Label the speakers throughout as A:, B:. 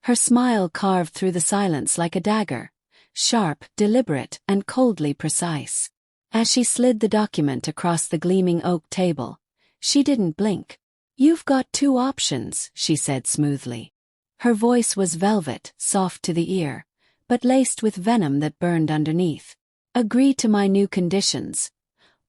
A: Her smile carved through the silence like a dagger, sharp, deliberate, and coldly precise. As she slid the document across the gleaming oak table, she didn't blink. "You've got two options," she said smoothly. Her voice was velvet, soft to the ear, but laced with venom that burned underneath. "Agree to my new conditions,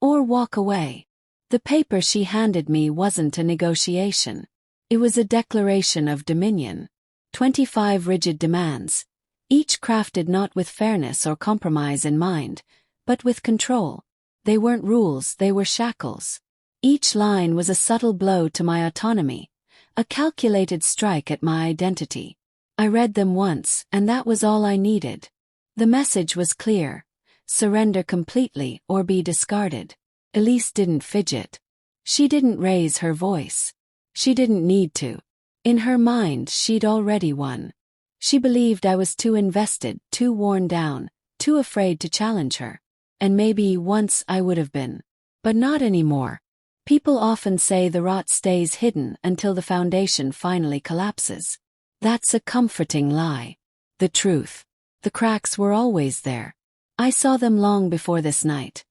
A: or walk away." The paper she handed me wasn't a negotiation. It was a declaration of dominion. 25 rigid demands, each crafted not with fairness or compromise in mind, but with control. They weren't rules, they were shackles. Each line was a subtle blow to my autonomy, a calculated strike at my identity. I read them once, and that was all I needed. The message was clear: surrender completely or be discarded. Elise didn't fidget. She didn't raise her voice. She didn't need to. In her mind, she'd already won. She believed I was too invested, too worn down, too afraid to challenge her. And maybe once I would have been. But not anymore. People often say the rot stays hidden until the foundation finally collapses. That's a comforting lie. The truth. The cracks were always there. I saw them long before this night.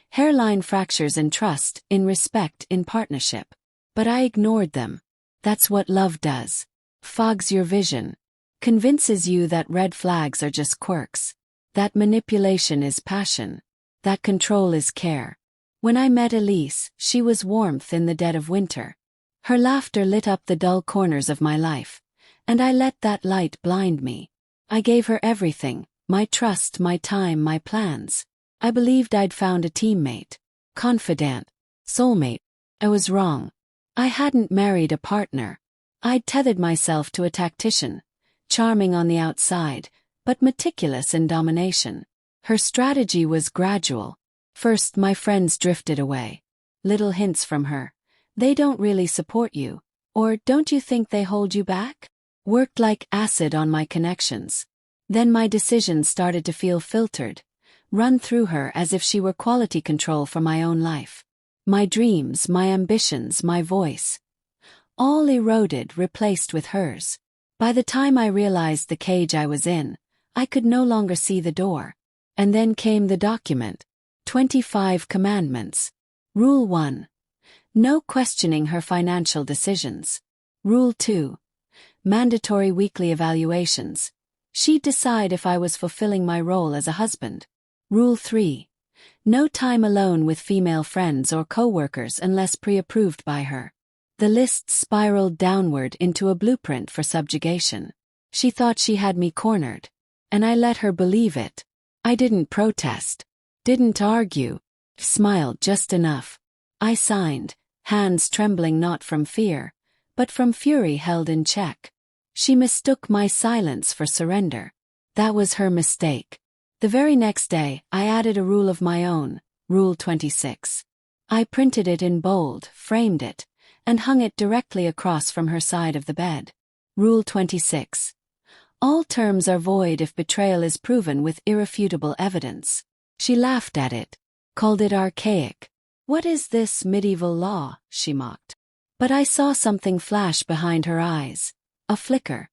A: Hairline fractures in trust, in respect, in partnership. But I ignored them. That's what love does. Fogs your vision. Convinces you that red flags are just quirks. That manipulation is passion. That control is care. When I met Elise, she was warmth in the dead of winter. Her laughter lit up the dull corners of my life, and I let that light blind me. I gave her everything, my trust, my time, my plans. I believed I'd found a teammate, confidant, soulmate. I was wrong. I hadn't married a partner. I'd tethered myself to a tactician, charming on the outside, but meticulous in domination. Her strategy was gradual. First, my friends drifted away. Little hints from her. "They don't really support you," or "Don't you think they hold you back?" worked like acid on my connections. Then my decisions started to feel filtered, run through her as if she were quality control for my own life. My dreams, my ambitions, my voice. All eroded, replaced with hers. By the time I realized the cage I was in, I could no longer see the door. And then came the document. 25 commandments. Rule 1. No questioning her financial decisions. Rule 2. Mandatory weekly evaluations. She'd decide if I was fulfilling my role as a husband. Rule 3. No time alone with female friends or co-workers unless pre-approved by her. The list spiraled downward into a blueprint for subjugation. She thought she had me cornered, and I let her believe it. I didn't protest, didn't argue, smiled just enough. I signed, hands trembling not from fear, but from fury held in check. She mistook my silence for surrender. That was her mistake. The very next day, I added a rule of my own, Rule 26. I printed it in bold, framed it, and hung it directly across from her side of the bed. Rule 26. All terms are void if betrayal is proven with irrefutable evidence. She laughed at it, called it archaic. "What is this medieval law?" she mocked. But I saw something flash behind her eyes, a flicker.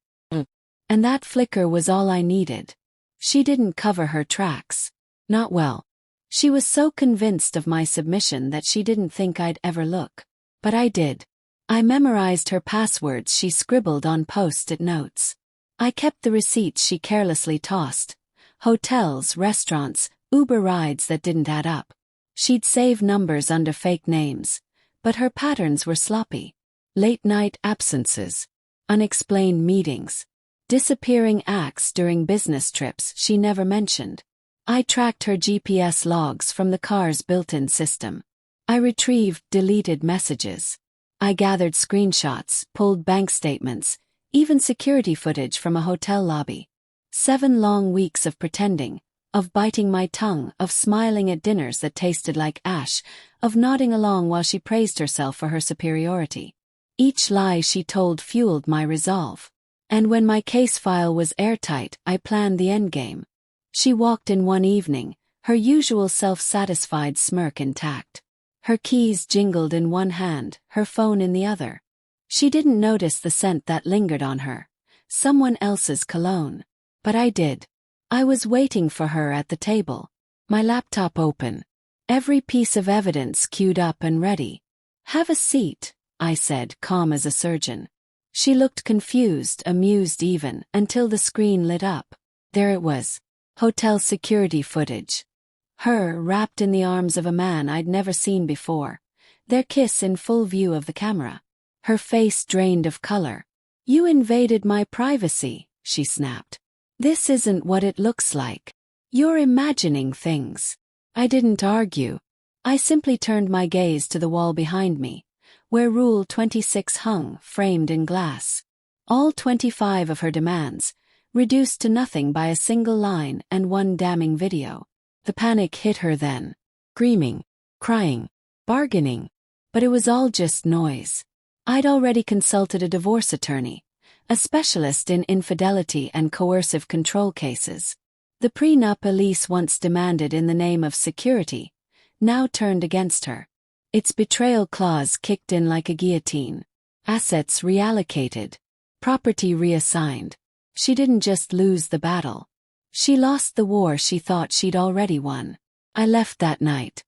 A: And that flicker was all I needed. She didn't cover her tracks. Not well. She was so convinced of my submission that she didn't think I'd ever look. But I did. I memorized her passwords she scribbled on post-it notes. I kept the receipts she carelessly tossed. Hotels, restaurants, Uber rides that didn't add up. She'd save numbers under fake names, but her patterns were sloppy. Late-night absences, unexplained meetings, disappearing acts during business trips she never mentioned. I tracked her GPS logs from the car's built-in system. I retrieved deleted messages. I gathered screenshots, pulled bank statements, even security footage from a hotel lobby. 7 long weeks of pretending, of biting my tongue, of smiling at dinners that tasted like ash, of nodding along while she praised herself for her superiority. Each lie she told fueled my resolve. And when my case file was airtight, I planned the endgame. She walked in one evening, her usual self-satisfied smirk intact. Her keys jingled in one hand, her phone in the other. She didn't notice the scent that lingered on her, someone else's cologne. But I did. I was waiting for her at the table, my laptop open, every piece of evidence queued up and ready. "Have a seat," I said, calm as a surgeon. She looked confused, amused even, until the screen lit up. There it was. Hotel security footage. Her, wrapped in the arms of a man I'd never seen before. Their kiss in full view of the camera. Her face drained of color. "You invaded my privacy," she snapped. "This isn't what it looks like. You're imagining things." I didn't argue. I simply turned my gaze to the wall behind me, where Rule 26 hung, framed in glass. All 25 of her demands, reduced to nothing by a single line and one damning video. The panic hit her then. Screaming, crying, bargaining. But it was all just noise. I'd already consulted a divorce attorney, a specialist in infidelity and coercive control cases. The prenup Elise once demanded in the name of security, now turned against her. Its betrayal clause kicked in like a guillotine. Assets reallocated. Property reassigned. She didn't just lose the battle. She lost the war she thought she'd already won. I left that night.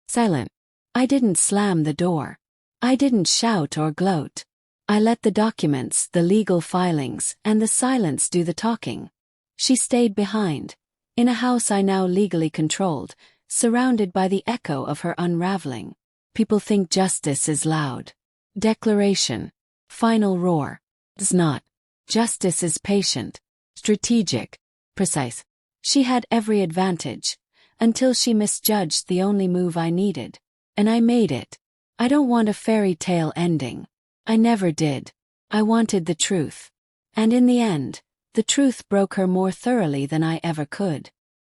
A: Silent. I didn't slam the door. I didn't shout or gloat. I let the documents, the legal filings, and the silence do the talking. She stayed behind, in a house I now legally controlled, surrounded by the echo of her unraveling. People think justice is loud. Declaration. Final roar. It's not. Justice is patient. Strategic. Precise. She had every advantage, until she misjudged the only move I needed. And I made it. I don't want a fairy tale ending. I never did. I wanted the truth. And in the end, the truth broke her more thoroughly than I ever could.